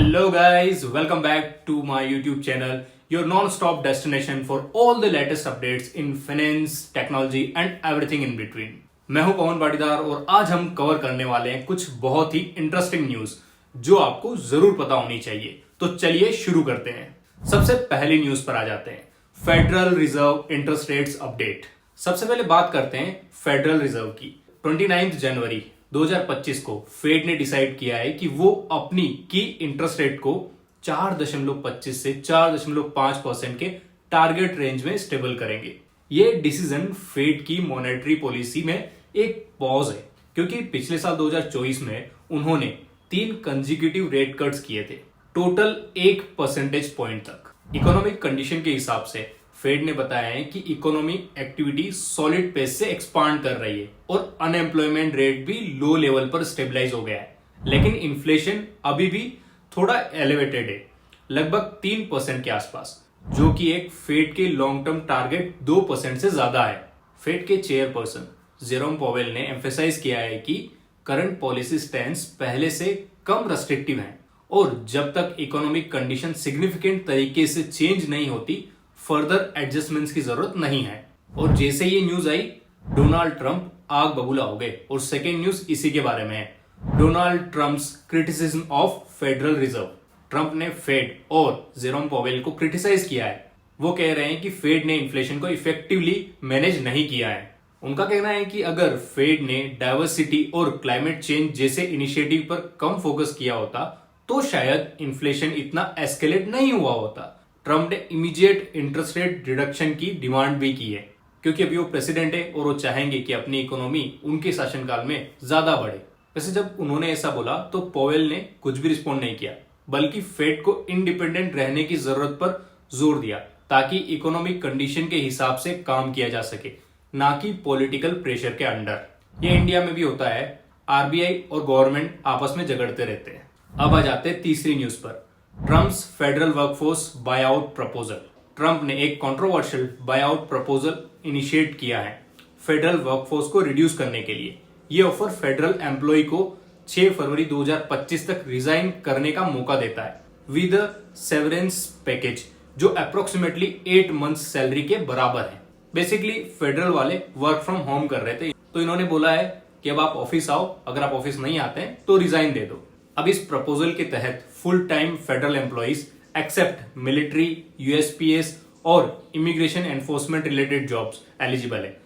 Hello guys, welcome back to my YouTube channel, your non-stop destination for all the latest updates in finance, technology and everything in between. मैं हूं पवन पाटीदार और आज हम cover करने वाले हैं कुछ बहुत ही इंटरेस्टिंग न्यूज जो आपको जरूर पता होनी चाहिए। तो चलिए शुरू करते हैं। सबसे पहली न्यूज पर आ जाते हैं, federal reserve interest rates update. सबसे पहले बात करते हैं फेडरल रिजर्व की। 29 जनवरी 2025 को फेड ने डिसाइड किया है कि वो अपनी की इंटरेस्ट रेट को 4.25 से 4.5% के टारगेट रेंज में स्टेबल करेंगे। ये डिसीजन फेड की मॉनेटरी पॉलिसी में एक पॉज है, क्योंकि पिछले साल 2024 में उन्होंने 3 कंसेक्यूटिव रेट कट्स किए थे, टोटल 1 परसेंटेज पॉइंट तक। इकोनॉमिक कंडीशन के हिसाब से फेड ने बताया है कि इकोनॉमिक एक्टिविटी सॉलिड पेस से एक्सपांड कर रही है और अनएम्प्लॉयमेंट रेट भी लो लेवल पर स्टेबलाइज हो गया है, लेकिन इन्फ्लेशन अभी भी थोड़ा एलिवेटेड है, लगभग 3% के आसपास, जो कि एक फेड के लॉन्ग टर्म टारगेट 2% से ज्यादा है। फेड के चेयरपर्सन जेरोम पॉवेल ने एम्फेसाइज किया है कि करंट पॉलिसी स्टैंस पहले से कम रेस्ट्रिक्टिव है और जब तक इकोनॉमिक कंडीशन सिग्निफिकेंट तरीके से चेंज नहीं होती फर्दर एडजस्टमेंट्स की जरूरत नहीं है। और जैसे ये न्यूज आई, डोनाल्ड ट्रंप आग बबूला हो गए और सेकेंड न्यूज इसी के बारे में है, Donald Trump's criticism of federal reserve. Trump ने फेड और जेरोम पॉवेल को क्रिटिसाइज किया है। वो कह रहे हैं कि फेड ने इन्फ्लेशन को इफेक्टिवली मैनेज नहीं किया है। उनका कहना है कि अगर फेड ने डाइवर्सिटी और क्लाइमेट चेंज जैसे इनिशिएटिव पर कम फोकस किया होता तो शायद इन्फ्लेशन इतना एस्केलेट नहीं हुआ होता। ट्रंप ने इमीडिएट इंटरेस्ट रेट रिडक्शन की डिमांड भी की है, क्योंकि अभी वो प्रेसिडेंट है और वो चाहेंगे कि अपनी इकोनॉमी उनके शासनकाल में ज्यादा बढ़े। वैसे जब उन्होंने ऐसा बोला तो पॉवेल ने कुछ भी रिस्पॉन्ड नहीं किया, बल्कि फेड को इंडिपेंडेंट रहने की जरूरत पर जोर दिया ताकि इकोनॉमिक कंडीशन के हिसाब से काम किया जा सके, ना कि पॉलिटिकल प्रेशर के अंडर। ये इंडिया में भी होता है, आरबीआई और गवर्नमेंट आपस में झगड़ते रहते हैं। अब आ जाते हैं तीसरी न्यूज पर, Trump's federal workforce buyout proposal. Trump ने एक कंट्रोवर्शियल बायआउट प्रपोजल इनिशिएट किया है फेडरल वर्कफोर्स को रिड्यूस करने के लिए। ये ऑफर फेडरल एम्प्लॉय को 6 फरवरी 2025 तक रिजाइन करने का मौका देता है विद सेवरेंस पैकेज, जो अप्रोक्सीमेटली 8 मंथ्स सैलरी के बराबर है। बेसिकली फेडरल वाले वर्क फ्रॉम होम कर रहे थे, तो इन्होंने बोला है कि अब आप ऑफिस आओ, अगर आप ऑफिस नहीं आते हैं तो रिजाइन दे दो। अब इस प्रपोजल के तहत full time federal employees except military, USPS और immigration enforcement related jobs eligible है।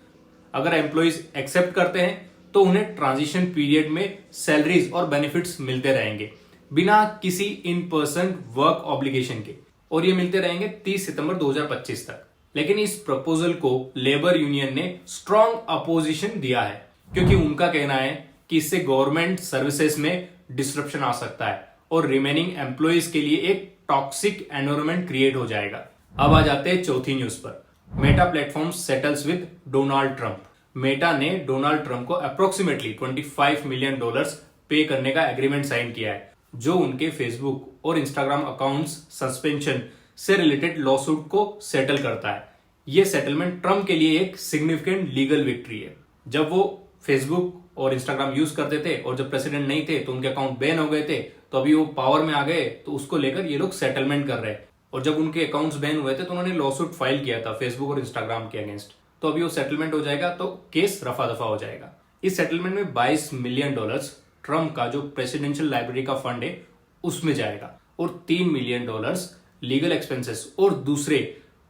अगर एम्प्लॉइज एक्सेप्ट करते हैं तो उन्हें ट्रांजिशन पीरियड में सैलरीज और बेनिफिट्स मिलते रहेंगे बिना किसी इन पर्सन वर्क ऑब्लिगेशन के, और ये मिलते रहेंगे 30 सितंबर 2025 तक। लेकिन इस प्रपोजल को लेबर यूनियन ने स्ट्रॉन्ग अपोजिशन दिया है, क्योंकि उनका कहना है कि इससे गवर्नमेंट सर्विसेज में डिस्ट्रप्शन आ सकता है और रिमेनिंग एम्प्लॉइज के लिए एक टॉक्सिक एनवायरनमेंट क्रिएट हो जाएगा। अब आ जाते हैं चौथी न्यूज पर, Meta platform settles with Donald Trump. Meta ने डोनाल्ड ट्रंप को अप्रोक्सीमेटली $25 मिलियन पे करने का एग्रीमेंट साइन किया है, जो उनके फेसबुक और इंस्टाग्राम अकाउंट्स सस्पेंशन से रिलेटेड लॉसूट को सेटल करता है। यह सेटलमेंट ट्रंप के लिए एक सिग्निफिकेंट लीगल विक्ट्री है। जब वो फेसबुक और इंस्टाग्राम यूज करते थे और जब प्रेसिडेंट नहीं थे तो उनके अकाउंट बैन हो गए थे, तो अभी वो पावर में आ गए तो उसको लेकर ये लोग सेटलमेंट कर रहे हैं। और जब उनके अकाउंट्स बैन हुए थे तो उन्होंने लॉसूट फाइल किया था फेसबुक और इंस्टाग्राम के अगेंस्ट, तो अभी वो सेटलमेंट हो जाएगा तो केस रफा दफा हो जाएगा। इस सेटलमेंट में $22 मिलियन ट्रंप का जो प्रेसिडेंशियल लाइब्रेरी का फंड है उसमें जाएगा और $3 मिलियन लीगल एक्सपेंसेस और दूसरे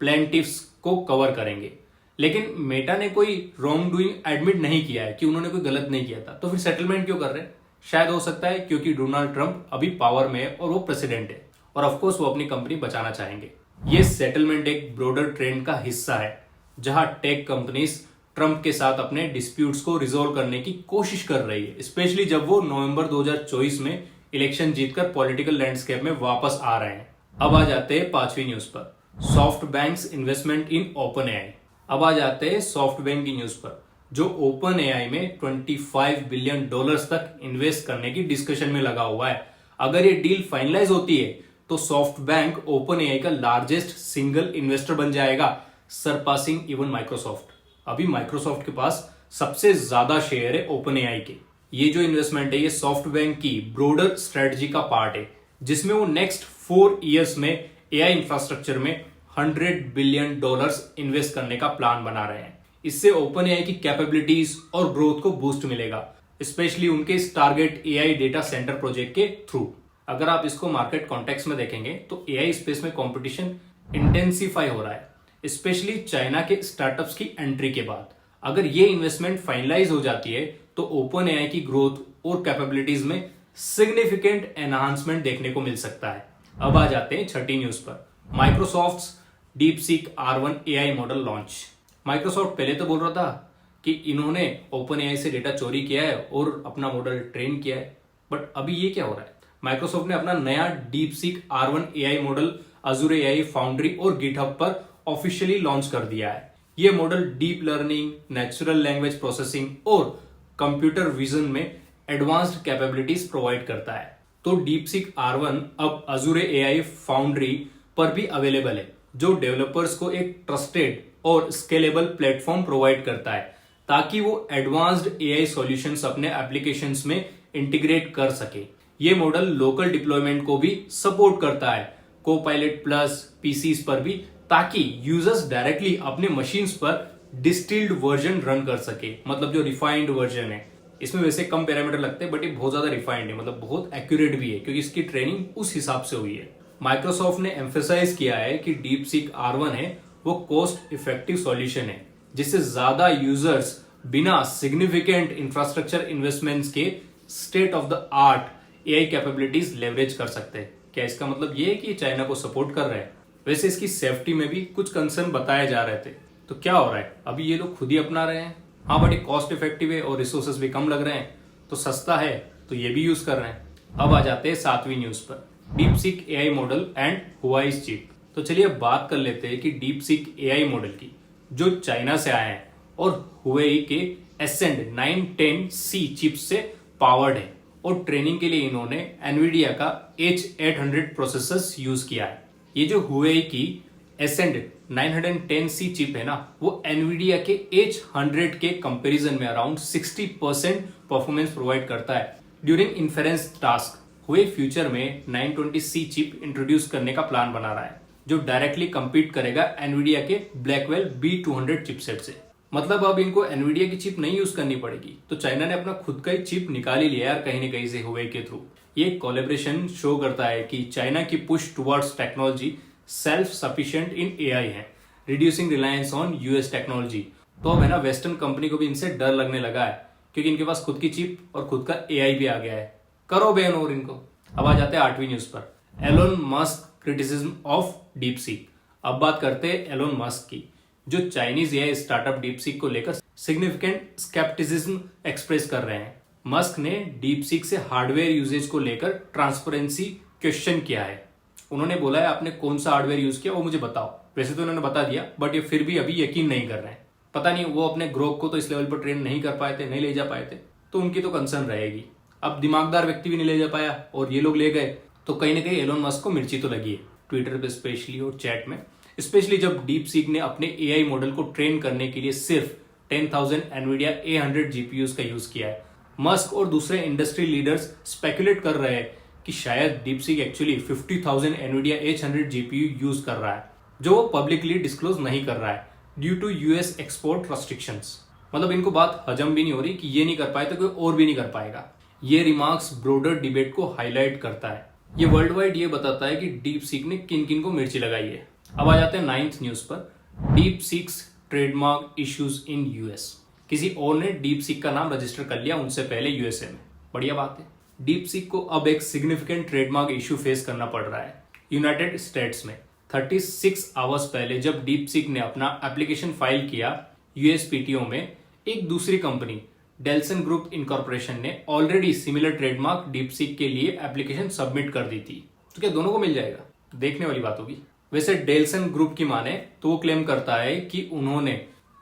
प्लेंटिफ्स को कवर करेंगे। लेकिन मेटा ने कोई रॉन्ग डूइंग एडमिट नहीं किया है कि उन्होंने कोई गलत नहीं किया था, तो फिर सेटलमेंट क्यों कर रहे हैं? शायद हो सकता है क्योंकि डोनाल्ड ट्रंप अभी पावर में है और वो प्रेसिडेंट है और ऑफकोर्स वो अपनी कंपनी बचाना चाहेंगे। ये सेटलमेंट एक ब्रॉडर ट्रेंड का हिस्सा है, जहां टेक कंपनीज ट्रंप के साथ अपने डिस्प्यूट्स को रिजोल्व करने की कोशिश कर रही है, स्पेशली जब वो नवंबर 2024 में इलेक्शन जीतकर पॉलिटिकल लैंडस्केप में वापस आ रहे हैं। अब आ जाते हैं 5वीं न्यूज पर, soft banks investment in open AI. अब आ जाते हैं सॉफ्ट बैंक की न्यूज पर, जो ओपन एआई में $25 बिलियन तक इन्वेस्ट करने की डिस्कशन में लगा हुआ है। अगर ये डील फाइनलाइज होती है तो सॉफ्ट बैंक ओपन एआई का लार्जेस्ट सिंगल इन्वेस्टर बन जाएगा, सरपासिंग इवन माइक्रोसॉफ्ट। अभी माइक्रोसॉफ्ट के पास सबसे ज्यादा शेयर है ओपन एआई के। ये जो इन्वेस्टमेंट है ये सॉफ्ट बैंक की ब्रोडर स्ट्रेटजी का पार्ट है, जिसमें वो नेक्स्ट 4 ईयर्स में एआई इंफ्रास्ट्रक्चर में $100 बिलियन इन्वेस्ट करने का प्लान बना रहे हैं। इससे ओपन एआई की कैपेबिलिटीज और ग्रोथ को बूस्ट मिलेगा, स्पेशली उनके इस target AI data centre project के थ्रू। अगर आप इसको मार्केट कॉन्टेक्स्ट में देखेंगे तो एआई स्पेस में कंपटीशन इंटेंसिफाई हो रहा है, स्पेशली चाइना के स्टार्टअप्स की एंट्री के बाद। अगर ये इन्वेस्टमेंट फाइनलाइज हो जाती है तो ओपन एआई की ग्रोथ और कैपेबिलिटीज में सिग्निफिकेंट एनहांसमेंट देखने को मिल सकता है। अब आ जाते हैं छठी न्यूज पर, Microsoft DeepSeek R1 AI model launch. Microsoft पहले तो बोल रहा था कि इन्होंने ओपन एआई से डेटा चोरी किया है और अपना मॉडल ट्रेन किया है, बट अभी ये क्या हो रहा है? माइक्रोसॉफ्ट ने अपना नया DeepSeek R1 AI model Azure AI foundry और गिटहब पर ऑफिशियली लॉन्च कर दिया है। ये model deep learning, natural language processing और कंप्यूटर विजन में एडवांस्ड कैपेबिलिटीज प्रोवाइड करता है। तो DeepSeek R1 अब Azure AI फाउंड्री पर भी अवेलेबल है, जो डेवलपर्स को एक ट्रस्टेड और स्केलेबल प्लेटफॉर्म प्रोवाइड करता है ताकि वो एडवांस्ड एआई सॉल्यूशंस अपने एप्लीकेशंस में इंटीग्रेट कर सके। ये मॉडल लोकल डिप्लॉयमेंट को भी सपोर्ट करता है, कोपायलट प्लस पीसीज पर भी, ताकि यूजर्स डायरेक्टली अपने मशीन्स पर डिस्टिल्ड वर्जन रन कर सके, मतलब जो रिफाइंड वर्जन है। इसमें वैसे कम पैरामीटर लगते हैं, बट ये बहुत ज्यादा रिफाइंड है, मतलब बहुत एक्यूरेट भी है क्योंकि इसकी ट्रेनिंग उस हिसाब से हुई है। माइक्रोसॉफ्ट ने एम्फेसाइज किया है कि DeepSeek R1 है वो कॉस्ट इफेक्टिव सॉल्यूशन है, जिससे ज्यादा यूजर्स बिना सिग्निफिकेंट इंफ्रास्ट्रक्चर इन्वेस्टमेंट्स के state of the art AI capabilities leverage कर सकते हैं। क्या इसका मतलब ये है कि चाइना को सपोर्ट कर रहे हैं? वैसे इसकी सेफ्टी में भी कुछ कंसर्न बताए जा रहे थे। तो क्या हो रहा है, अभी ये लोग खुद ही अपना रहे हैं। हाँ, बट ये कॉस्ट इफेक्टिव है और रिसोर्सेज भी कम लग रहे हैं, तो सस्ता है तो ये भी यूज कर रहे हैं। अब आ जाते हैं 7वीं न्यूज पर, DeepSeek AI model and Huawei's chip. तो चलिए अब बात कर लेते हैं कि DeepSeek AI मॉडल की, जो चाइना से आए हैं और हुआई के Ascend 910C चिप से पावर्ड है, और ट्रेनिंग के लिए इन्होंने एनवीडिया का H800 प्रोसेसर्स यूज किया है। ये जो हुआई की Ascend 910C चिप है ना, वो एनवीडिया के H100 के कंपैरिजन में अराउंड 60% परफॉर्मेंस प्रोवाइड करता है ड्यूरिंग इन्फेरेंस टास्क। हुआई फ्यूचर में 920C चिप इंट्रोड्यूस करने का प्लान बना रहा है, जो डायरेक्टली compete करेगा एनवीडिया के ब्लैकवेल B200 चिपसेट से। मतलब अब इनको एनवीडिया की चिप नहीं यूज करनी पड़ेगी, तो चाइना ने अपना खुद का ही चिप निकाल ही लिया यार कहीं न कहीं से हुआई के थ्रू। ये कोलैबोरेशन शो करता है कि चाइना की push towards technology self sufficient in AI है, reducing reliance on US technology. तो अब है ना, वेस्टर्न कंपनी को भी इनसे डर लगने लगा है, क्योंकि इनके पास खुद की चिप और खुद का एआई भी आ गया है। करो बैन और इनको। अब आ जाते हैं 8वीं न्यूज पर, Elon Musk criticism of DeepSeek। अब बात करते हैं एलोन मस्क की, जो चाइनीज एआई स्टार्टअप DeepSeek को लेकर सिग्निफिकेंट स्केप्टिसिज्म एक्सप्रेस कर रहे हैं। मस्क ने DeepSeek से हार्डवेयर यूजेज को लेकर ट्रांसपेरेंसी क्वेश्चन किया है। उन्होंने बोला है आपने कौन सा हार्डवेयर यूज किया वो मुझे बताओ। वैसे तो उन्होंने बता दिया, बट ये फिर भी अभी यकीन नहीं कर रहे हैं। पता नहीं वो अपने ग्रोक को तो इस लेवल पर ट्रेन नहीं कर पाए थे, नहीं ले जा पाए थे, तो उनकी तो कंसर्न रहेगी। अब दिमागदार व्यक्ति भी नहीं ले जा पाया और ये लोग ले गए, तो कहीं ना कहीं एलोन मस्क को मिर्ची तो लगी है, ट्विटर पे स्पेशली और चैट में, स्पेशली जब DeepSeek ने अपने एआई मॉडल को ट्रेन करने के लिए सिर्फ 10,000 एनवीडिया A100 GPUs का यूज किया है। मस्क और दूसरे इंडस्ट्री लीडर्स स्पेकुलेट कर रहे हैं कि शायद DeepSeek actually 50,000 Nvidia H100 GPU use कर रहा है, जो वो पब्लिकली डिस्क्लोज नहीं कर रहा है due to US export restrictions. मतलब इनको बात हजम भी नहीं हो रही कि ये नहीं कर पाए तो कोई और भी नहीं कर पाएगा। ये रिमार्क्स ब्रोडर डिबेट को हाईलाइट करता है। ये वर्ल्ड वाइड ये बताता है कि DeepSeek ने किन किन को मिर्ची लगाई है। अब आ जाते हैं 9th न्यूज पर, DeepSeek's trademark issues in US. किसी और ने DeepSeek का नाम रजिस्टर कर लिया उनसे पहले यूएसए में। बढ़िया बात है। DeepSeek को अब एक सिग्निफिकेंट ट्रेडमार्क इश्यू फेस करना पड़ रहा है यूनाइटेड स्टेट्स में। 36 आवर्स पहले जब DeepSeek ने अपना एप्लीकेशन फाइल किया USPTO में, एक दूसरी कंपनी डेल्सन ग्रुप इनकॉर्पोरेशन ने ऑलरेडी सिमिलर ट्रेडमार्क DeepSeek के लिए एप्लीकेशन सबमिट कर दी थी। तो क्या दोनों को मिल जाएगा? देखने वाली बात होगी। वैसे डेल्सन ग्रुप की माने तो वो क्लेम करता है कि उन्होंने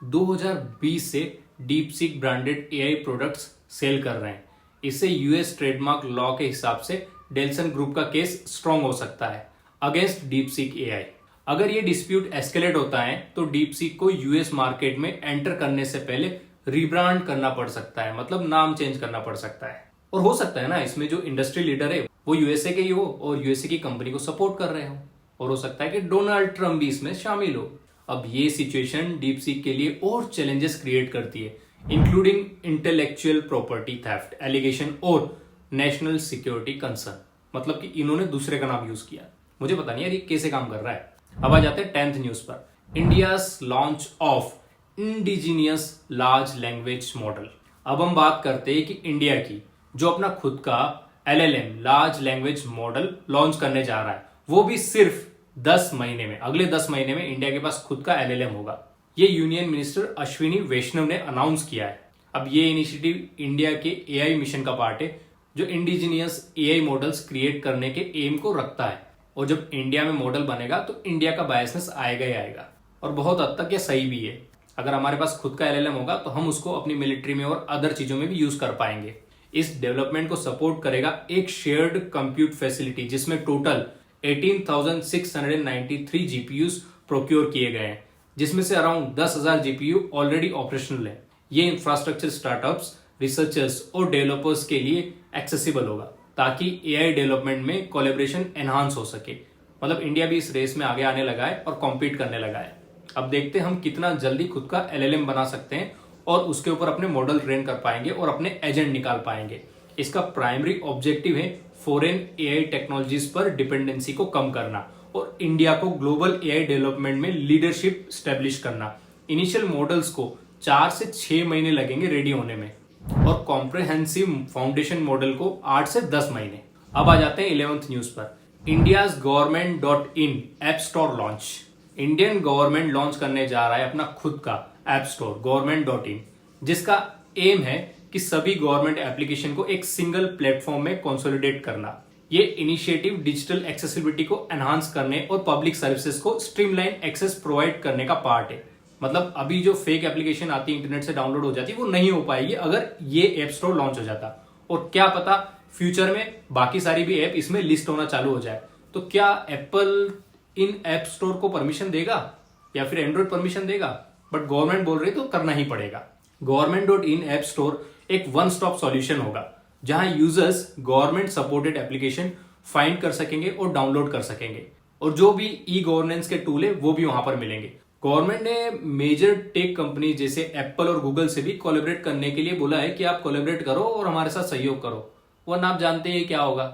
2020 से DeepSeek branded AI products sell कर रहे हैं। इससे यूएस ट्रेडमार्क लॉ के हिसाब से डेल्सन ग्रुप का केस स्ट्रांग हो सकता है अगेंस्ट DeepSeek एआई। अगर ये डिस्प्यूट एस्केलेट होता है तो DeepSeek को यूएस मार्केट में एंटर करने से पहले रीब्रांड करना पड़ सकता है, मतलब नाम चेंज करना पड़ सकता है। और हो सकता है ना, इसमें जो इंडस्ट्री लीडर है वो यूएसए के ही हो और यूएसए की कंपनी को सपोर्ट कर रहे हो, और हो सकता है कि डोनाल्ड ट्रम्प भी इसमें शामिल हो। अब ये सिचुएशन डीप सीक के लिए और चैलेंजेस क्रिएट करती है, including intellectual property theft allegation और नेशनल सिक्योरिटी कंसर्न। मतलब कि इन्होंने दूसरे का नाम यूज किया। मुझे पता नहीं यार ये कैसे काम कर रहा है। अब आ जाते हैं 10th न्यूज पर। India's launch of indigenous large language model. अब हम बात करते हैं कि इंडिया की जो अपना खुद का LLM large language model launch करने जा रहा है, वो भी सिर्फ 10 महीने में, अगले 10 महीने में इंडिया के पास खुद का LLM होगा। ये यूनियन मिनिस्टर अश्विनी वैष्णव ने अनाउंस किया है। अब ये इनिशिएटिव इंडिया के AI मिशन का पार्ट है, जो इंडिजीनियस AI मॉडल्स क्रिएट करने के एम को रखता है। और जब इंडिया में मॉडल बनेगा तो इंडिया का बायसनेस आएगा ही आएगा, और बहुत हद तक ये सही भी है। अगर हमारे पास खुद का LLM होगा तो हम उसको अपनी मिलिट्री में और अदर चीजों में भी यूज कर पाएंगे। इस डेवलपमेंट को सपोर्ट करेगा एक शेयर्ड कंप्यूट फैसिलिटी, जिसमें टोटल 18,693 GPUs प्रोक्योर किए गए हैं, जिसमें से अराउंड 10,000 GPU ऑलरेडी ऑपरेशनल है। ये इंफ्रास्ट्रक्चर स्टार्टअप्स, रिसर्चर्स और डेवलपर्स के लिए एक्सेसिबल होगा, ताकि AI डेवलपमेंट में कोलैबोरेशन एनहांस हो सके। मतलब इंडिया भी इस रेस में आगे आने लगा है और कॉम्पीट करने लगा है। अब देखते हैं हम कितना जल्दी खुद का LLM बना सकते हैं और उसके ऊपर अपने मॉडल ट्रेन कर पाएंगे और अपने एजेंट निकाल पाएंगे। इसका प्राइमरी ऑब्जेक्टिव है फॉरेन AI टेक्नोलॉजीज पर डिपेंडेंसी को कम करना और इंडिया को ग्लोबल AI डेवलपमेंट में लीडरशिप स्टैब्लिश करना। इनिशियल मॉडल्स को 4 से 6 महीने लगेंगे रेडी होने में, और कॉम्प्रिहेंसिव फाउंडेशन मॉडल को 8 से 10 महीने। अब आ जाते हैं 11th न्यूज पर। India's government app store launch. Indian government launch करने जा रहा है अपना खुद का ऐप स्टोर गवर्नमेंट.in, जिसका एम है कि सभी गवर्नमेंट एप्लीकेशन को एक सिंगल प्लेटफॉर्म में कंसोलिडेट करना। ये इनिशिएटिव डिजिटल एक्सेसिबिलिटी को एनहांस करने और पब्लिक सर्विसेज को स्ट्रीमलाइन एक्सेस प्रोवाइड करने का पार्ट है। मतलब अभी जो फेक एप्लीकेशन आती है, इंटरनेट से डाउनलोड हो जाती है, वो नहीं हो पाएगी अगर ये ऐप स्टोर लॉन्च हो जाता। और क्या पता फ्यूचर में बाकी सारी भी ऐप इसमें लिस्ट होना चालू हो जाए। तो क्या एप्पल इन ऐप स्टोर को परमिशन देगा या फिर एंड्रॉइड परमिशन देगा? बट गवर्नमेंट बोल रही तो करना ही पड़ेगा। गवर्नमेंट.in ऐप स्टोर एक वन स्टॉप सॉल्यूशन होगा, जहां users government supported application find कर सकेंगे और डाउनलोड कर सकेंगे, और जो भी ई गवर्नेंस के टूल है वो भी वहां पर मिलेंगे। गवर्नमेंट ने मेजर टेक कंपनी जैसे एप्पल और गूगल से भी कोलैबोरेट करने के लिए बोला है कि आप कोलैबोरेट करो और हमारे साथ सहयोग करो, वरना आप जानते हैं क्या होगा।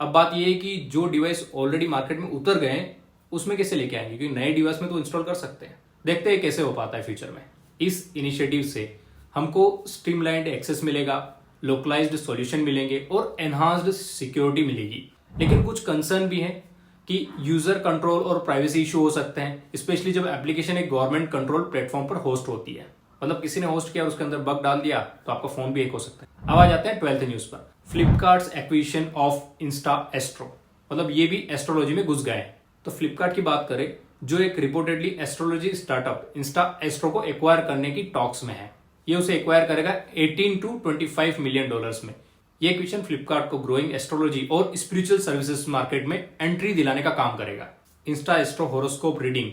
अब बात यह है कि जो डिवाइस ऑलरेडी मार्केट में उतर गए हैं उसमें कैसे लेके आएंगे, क्योंकि नए डिवाइस में तो इंस्टॉल कर सकते हैं। देखते हैं कैसे हो पाता है फ्यूचर में। इस इनिशिएटिव से हमको स्ट्रीमलाइंड एक्सेस मिलेगा, लोकलाइज्ड सॉल्यूशन मिलेंगे और एनहांस्ड सिक्योरिटी मिलेगी। लेकिन कुछ कंसर्न भी है कि यूजर कंट्रोल और प्राइवेसी इशू हो सकते हैं, स्पेशली जब एप्लीकेशन एक गवर्नमेंट कंट्रोल प्लेटफॉर्म पर होस्ट होती है। मतलब किसी ने होस्ट किया और उसके अंदर बग डाल दिया तो आपका फोन भी हैक हो सकता है। अब आ जाते हैं 12th न्यूज पर। Flipkart's acquisition of Insta astro. मतलब ये भी एस्ट्रोलॉजी में घुस गए हैं। तो फ्लिपकार्ट की बात करें, जो एक reportedly astrology startup Insta astro को एक्वायर करने की टॉक्स में है। ये उसे एक्वायर करेगा 18 to 25 मिलियन डॉलर्स में। ये एक्विजिशन फ्लिपकार्ट को ग्रोइंग एस्ट्रोलॉजी और स्पिरिचुअल सर्विसेज मार्केट में एंट्री दिलाने का काम करेगा। Insta astro horoscope reading,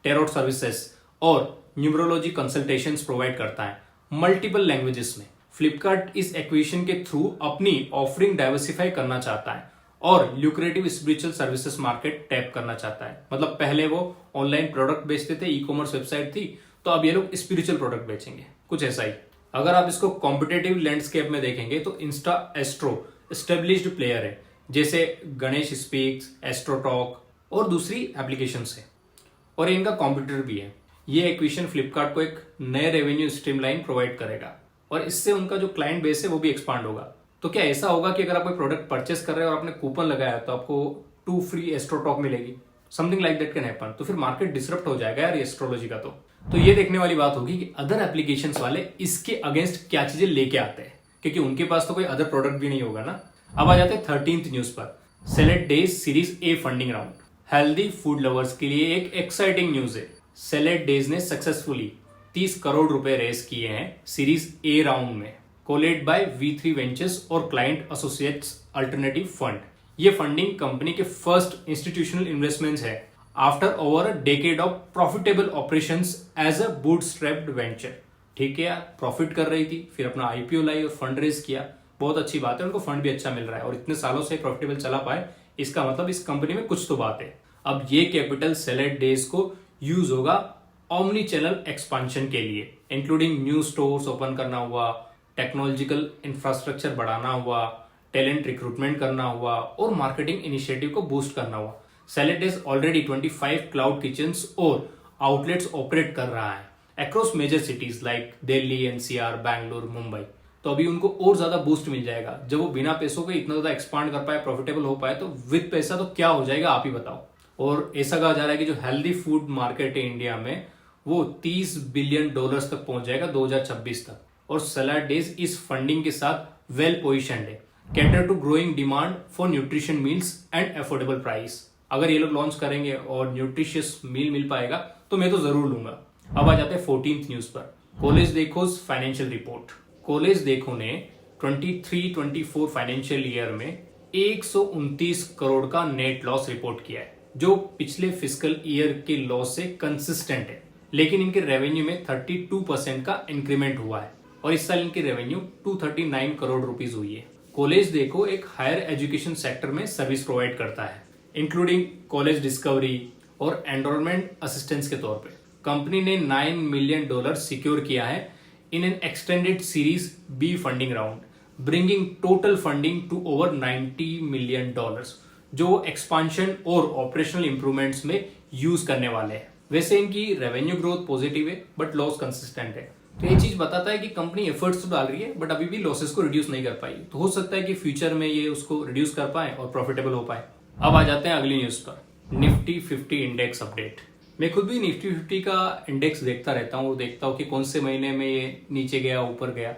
tarot services और न्यूमरोलॉजी कंसल्टेशंस प्रोवाइड करता है मल्टीपल लैंग्वेजेस में। फ्लिपकार्ट इस एक्विजिशन के थ्रू अपनी ऑफरिंग डाइवर्सिफाई करना चाहता है और lucrative spiritual services market tap करना चाहता है। मतलब पहले वो ऑनलाइन प्रोडक्ट बेचते थे, ई कॉमर्स वेबसाइट थी, तो अब ये लोग स्पिरिचुअल प्रोडक्ट बेचेंगे, कुछ ऐसा ही। अगर आप इसको कॉम्पिटेटिव लैंडस्केप में देखेंगे तो इंस्टा एस्ट्रो एस्टेब्लिश्ड प्लेयर है, जैसे गणेश स्पीक्स, एस्ट्रोटॉक और दूसरी एप्लीकेशंस है, और इनका कॉम्पिटिटर भी है। ये एक्विजिशन फ्लिपकार्ट को एक नए रेवेन्यू स्ट्रीमलाइन प्रोवाइड करेगा और इससे उनका जो क्लाइंट बेस है वो भी एक्सपांड होगा। तो क्या ऐसा होगा कि अगर आप कोई प्रोडक्ट परचेस कर रहे हैं और आपने कूपन लगाया तो आपको 2 फ्री एस्ट्रोटॉक मिलेगी, something like that can happen. तो फिर मार्केट डिसरप्ट हो जाएगा यार एस्ट्रोलॉजी का। तो ये देखने वाली बात होगी कि अदर एप्लीकेशंस वाले इसके अगेंस्ट क्या चीजें लेके आते हैं, क्योंकि उनके पास तो कोई अदर प्रोडक्ट भी नहीं होगा ना। अब आ जाते हैं 13th न्यूज पर। Select Days series A funding round. Healthy food lovers के लिए एक एक्साइटिंग न्यूज है। सेलेक्ट डेज ने सक्सेसफुली 30 करोड़ रुपए रेस किए हैं सीरीज ए राउंड में, कोलेड बाय V3 वेंचर्स और क्लाइंट एसोसिएट्स अल्टरनेटिव फंड। ये फंडिंग कंपनी के फर्स्ट इंस्टीट्यूशनल इन्वेस्टमेंट्स है after over a decade of profitable operations as a bootstrapped venture. ठीक है यार, प्रॉफिट कर रही थी, फिर अपना IPO लाई और फंड रेज किया, बहुत अच्छी बात है, उनको फंड भी अच्छा मिल रहा है और इतने सालों से प्रॉफिटेबल चला पाए, इसका मतलब इस कंपनी में कुछ तो बात है। अब ये कैपिटल सेलेक्ट डेज को यूज होगा ऑमनी चैनल एक्सपांशन के लिए, इंक्लूडिंग न्यू स्टोर्स ओपन करना हुआ, टेक्नोलॉजिकल इंफ्रास्ट्रक्चर बढ़ाना हुआ, टैलेंट रिक्रूटमेंट करना हुआ और मार्केटिंग इनिशिएटिव को बूस्ट करना हुआ। Select Days already 25 cloud kitchens और आउटलेट्स ऑपरेट कर रहा है across major cities like Delhi, NCR, Bangalore, Mumbai. तो अभी उनको और ज्यादा बूस्ट मिल जाएगा। जब वो बिना पैसों के इतना ज्यादा एक्सपांड कर पाए, प्रॉफिटेबल हो पाए, तो विद पैसा तो क्या हो जाएगा आप ही बताओ। और ऐसा कहा जा रहा है कि जो हेल्दी फूड मार्केट है इंडिया में वो $30 बिलियन तक पहुंच जाएगा 2026 तक। और सलाड डेज इस फंडिंग के साथ वेल पोजिशन्ड है, cater to growing demand for nutrition meals and affordable price. अगर ये लोग लॉन्च करेंगे और न्यूट्रिशियस मील मिल पाएगा तो मैं तो जरूर लूंगा। अब आ जाते हैं 14th न्यूज पर। कॉलेज देखो फाइनेंशियल रिपोर्ट। कॉलेज देखो ने 23-24 फाइनेंशियल ईयर में 129 करोड़ का नेट लॉस रिपोर्ट किया है, जो पिछले फिस्कल ईयर के लॉस से कंसिस्टेंट है। लेकिन इनके रेवेन्यू में 32% का इंक्रीमेंट हुआ है और इस साल इनकी रेवेन्यू 239 करोड़ रुपीस हुई है। कॉलेज देखो एक हायर एजुकेशन सेक्टर में सर्विस प्रोवाइड करता है, इंक्लूडिंग कॉलेज डिस्कवरी और एनरोलमेंट असिस्टेंस के तौर पे। कंपनी ने $9 मिलियन सिक्योर किया है in an extended series B funding round, bringing total funding to over $90 million, जो एक्सपांशन और ऑपरेशनल इंप्रूवमेंट्स में यूज करने वाले हैं। वैसे इनकी रेवेन्यू ग्रोथ पॉजिटिव है बट लॉस कंसिस्टेंट है। तो ये चीज बताता है कि कंपनी एफर्ट्स तो डाल रही है बट अभी भी लॉसेस को रिड्यूस नहीं कर पाई। तो हो सकता है कि फ्यूचर में ये उसको रिड्यूस कर पाए और प्रॉफिटेबल हो पाए। अब आ जाते हैं अगली न्यूज पर, निफ्टी 50 इंडेक्स अपडेट। मैं खुद भी निफ्टी 50 का इंडेक्स देखता रहता हूँ और देखता हूँ कि कौन से महीने में ये नीचे गया, ऊपर गया।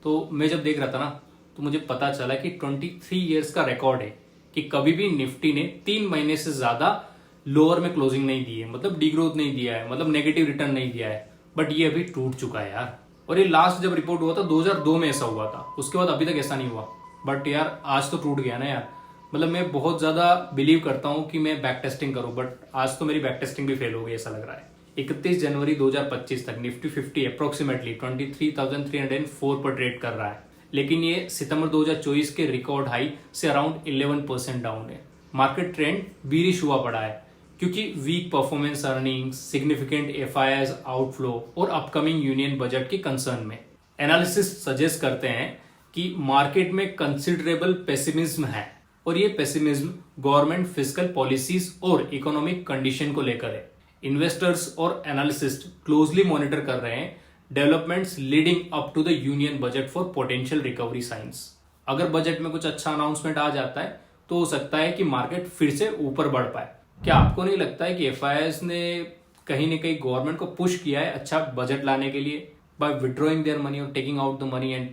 तो मैं जब देख रहा था ना तो मुझे पता चला कि 23 ईयर्स का रिकॉर्ड है कि कभी भी निफ्टी ने 3 महीने से ज्यादा लोअर में क्लोजिंग नहीं दी है, मतलब डीग्रोथ नहीं दिया है, मतलब नेगेटिव रिटर्न नहीं दिया है। बट ये अभी टूट चुका है यार। और ये लास्ट जब रिपोर्ट हुआ था 2002 में ऐसा हुआ था, उसके बाद अभी तक ऐसा नहीं हुआ। बट यार आज तो टूट गया ना यार। मतलब मैं बहुत ज्यादा बिलीव करता हूँ कि मैं बैक टेस्टिंग करूँ, बट आज तो मेरी बैक टेस्टिंग भी फेल हो गई ऐसा लग रहा है। 31 जनवरी 2025 तक निफ्टी 50 अप्रोक्सीमेटली 23,304 पर ट्रेड कर रहा है, लेकिन ये सितंबर 2024 के रिकॉर्ड हाई से अराउंड 11% डाउन है। मार्केट ट्रेंड बीरिश हुआ पड़ा है क्योंकि weak performance earnings, significant FIIs outflow और अपकमिंग यूनियन बजट के कंसर्न में। एनालिसिस्ट सजेस्ट करते हैं कि मार्केट में कंसिडरेबल पेसिमिज्म है और ये पेसिमिज्म गवर्नमेंट फिस्कल पॉलिसीज और इकोनॉमिक कंडीशन को लेकर है। इन्वेस्टर्स और एनालिसिस्ट क्लोजली मॉनिटर कर रहे हैं developments leading up to the union budget for potential recovery signs. अगर बजट में कुछ अच्छा अनाउंसमेंट आ जाता है तो हो सकता है कि मार्केट फिर से ऊपर बढ़ पाए। क्या आपको नहीं लगता है कि एफआईआईज ने कहीं न कहीं गवर्नमेंट को पुश किया है अच्छा बजट लाने के लिए by withdrawing their money or taking out the money and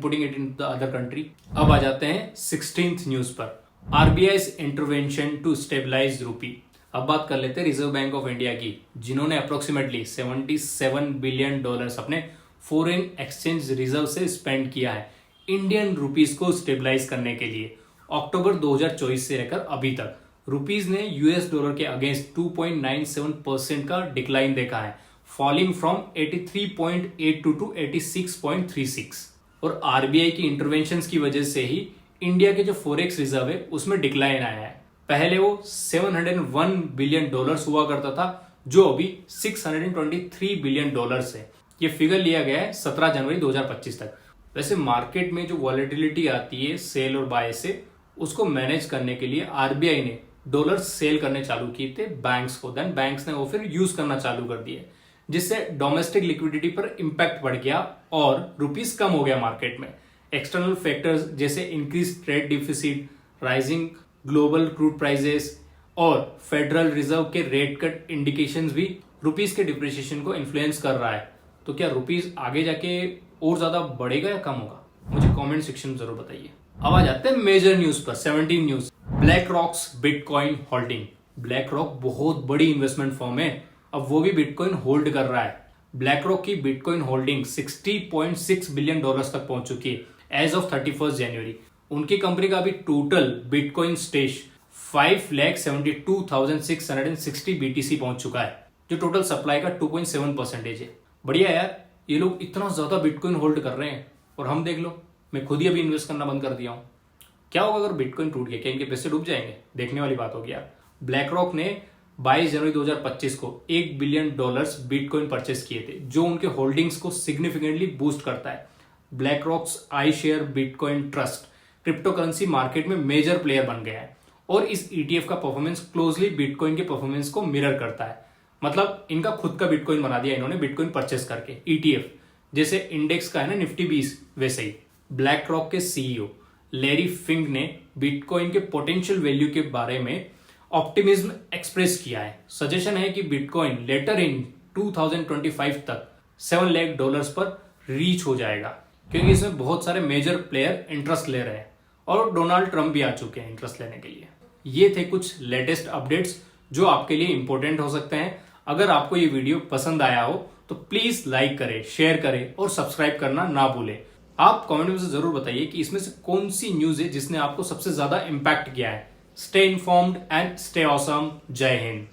putting it into the other country? अब आ जाते हैं 16th न्यूज पर, RBI's intervention to stabilize rupee। अब बात कर लेते हैं रिजर्व बैंक ऑफ इंडिया की, जिन्होंने अप्रोक्सीमेटली $77 बिलियन अपने फॉरेन एक्सचेंज रिजर्व से स्पेंड किया है इंडियन रुपीज को स्टेबलाइज करने के लिए। अक्टूबर 2024 से लेकर अभी तक रुपीज ने यूएस डॉलर के अगेंस्ट 2.97% का डिक्लाइन देखा है, फॉलिंग फ्रॉम 83.82 टू 86.36। और आरबीआई की इंटरवेंशंस की वजह से ही इंडिया के जो फॉरेक्स रिजर्व है उसमें डिक्लाइन आया है। पहले वो $701 बिलियन हुआ करता था, जो अभी $623 बिलियन है। ये फिगर लिया गया है 17 जनवरी 2025 तक। वैसे मार्केट में जो वॉलेटिलिटी आती है सेल और बाय से, उसको मैनेज करने के लिए आरबीआई ने डॉलर सेल करने चालू किए थे बैंक्स को, देन बैंक्स ने वो फिर यूज करना चालू कर दिए, जिससे डोमेस्टिक लिक्विडिटी पर इंपैक्ट बढ़ गया और रुपीस कम हो गया मार्केट में। एक्सटर्नल फैक्टर्स जैसे increase trade deficit, rising global crude prices और फेडरल रिजर्व के रेट कट इंडिकेशंस भी रुपीस के डिप्रिसिएशन को इन्फ्लुएंस कर रहा है। तो क्या रुपीस आगे जाके और ज्यादा बढ़ेगा या कम होगा? मुझे कमेंट सेक्शन में जरूर बताइए। अब आ जाते हैं मेजर न्यूज पर, 17 news. Black rocks bitcoin holding. Black rock बहुत बड़ी इन्वेस्टमेंट फर्म है, अब वो भी बिटकॉइन होल्ड कर रहा है। ब्लैक रॉक की बिटकॉइन होल्डिंग $60.6 बिलियन तक पहुंच चुकी है एज ऑफ 31 जनवरी। उनकी कंपनी का अभी टोटल बिटकॉइन स्टेज 5,72,660 BTC पहुंच चुका है, जो टोटल सप्लाई का 2.7% है। बढ़िया यार, ये लोग इतना ज्यादा बिटकॉइन होल्ड कर रहे हैं और हम देख लो मैं खुद ही अभी इन्वेस्ट करना बंद कर दिया हूँ। क्या होगा अगर बिटकॉइन टूट गया? क्या इनके पैसे डूब जाएंगे? देखने वाली बात होगी यार। ब्लैक रॉक ने 22 जनवरी 2025 को $1 बिलियन बिटकॉइन परचेस किए थे, जो उनके होल्डिंग्स को सिग्निफिकेंटली बूस्ट करता है। Black rocks I share bitcoin trust crypto currency market में मेजर प्लेयर बन गया है और इस ETF का परफॉर्मेंस क्लोजली बिटकॉइन के परफॉर्मेंस को मिरर करता है। मतलब इनका खुद का बिटकॉइन बना दिया इन्होंने बिटकॉइन परचेस करके। ETF जैसे इंडेक्स का है ना निफ्टी 20, वैसे ही ब्लैक रॉक के CEO लैरी फिंक ने बिटकॉइन के पोटेंशियल वैल्यू के बारे में ऑप्टिमिज्म एक्सप्रेस किया है। सजेशन है कि बिटकॉइन लेटर इन 2025 तक $7 लाख पर रीच हो जाएगा, क्योंकि इसमें बहुत सारे मेजर प्लेयर इंटरेस्ट ले रहे हैं और डोनाल्ड ट्रंप भी आ चुके हैं इंटरेस्ट लेने के लिए। ये थे कुछ लेटेस्ट अपडेट्स जो आपके लिए इंपॉर्टेंट हो सकते हैं। अगर आपको ये वीडियो पसंद आया हो तो प्लीज लाइक करें, शेयर करें और सब्सक्राइब करना ना भूलें। आप कमेंट में से जरूर बताइए कि इसमें से कौन सी न्यूज है जिसने आपको सबसे ज्यादा इंपैक्ट किया है। Stay informed and stay awesome. जय हिंद।